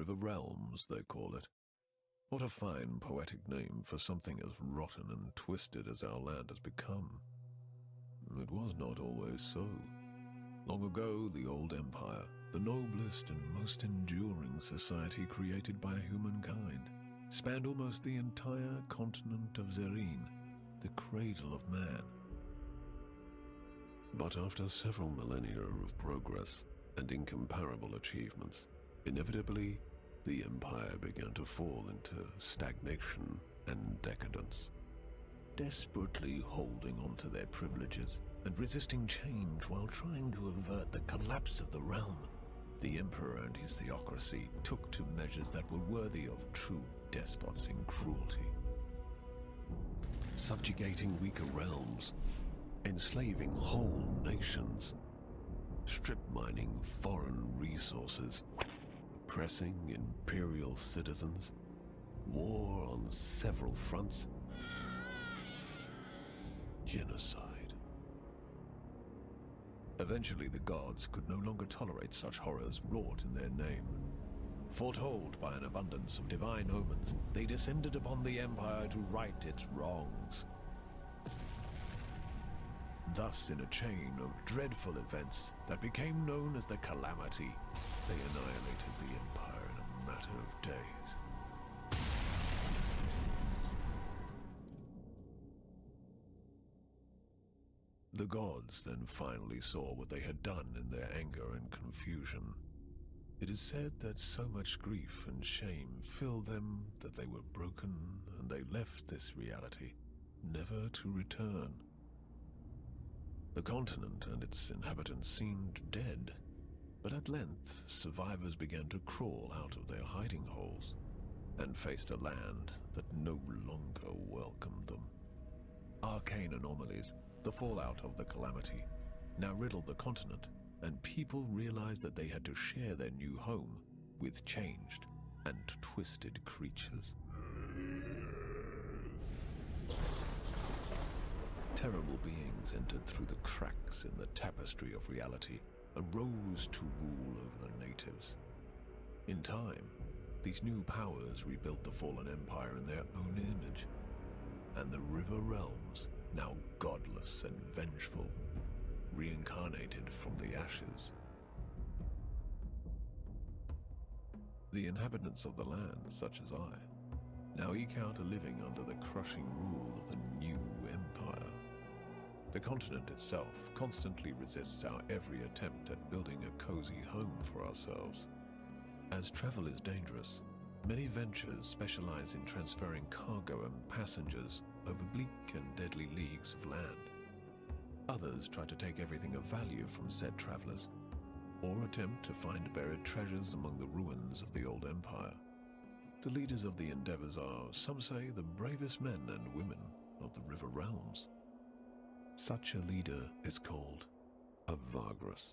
River Realms, they call it. What a fine poetic name for something as rotten and twisted as our land has become. It was not always so. Long ago, the old empire, the noblest and most enduring society created by humankind, spanned almost the entire continent of Zerine, the cradle of man. But after several millennia of progress and incomparable achievements, inevitably, the empire began to fall into stagnation and decadence. Desperately holding on to their privileges and resisting change while trying to avert the collapse of the realm, the emperor and his theocracy took to measures that were worthy of true despots in cruelty. Subjugating weaker realms, enslaving whole nations, strip-mining foreign resources, oppressing imperial citizens, war on several fronts, genocide. Eventually, the gods could no longer tolerate such horrors wrought in their name. Foretold by an abundance of divine omens, they descended upon the empire to right its wrongs. Thus, in a chain of dreadful events that became known as the Calamity, they annihilated the empire in a matter of days. The gods then finally saw what they had done in their anger and confusion. It is said that so much grief and shame filled them that they were broken and they left this reality, never to return. The continent and its inhabitants seemed dead, but at length survivors began to crawl out of their hiding holes and faced a land that no longer welcomed them. Arcane anomalies, the fallout of the Calamity, now riddled the continent, and people realized that they had to share their new home with changed and twisted creatures. Terrible beings entered through the cracks in the tapestry of reality, arose to rule over the natives. In time, these new powers rebuilt the fallen empire in their own image, and the River Realms, now godless and vengeful, reincarnated from the ashes. The inhabitants of the land, such as I, now eke out a living under the crushing rule of the new empire. The continent itself constantly resists our every attempt at building a cozy home for ourselves. As travel is dangerous, many ventures specialize in transferring cargo and passengers over bleak and deadly leagues of land. Others try to take everything of value from said travelers, or attempt to find buried treasures among the ruins of the old empire. The leaders of the endeavors are, some say, the bravest men and women of the River Realms. Such a leader is called a Vagrus.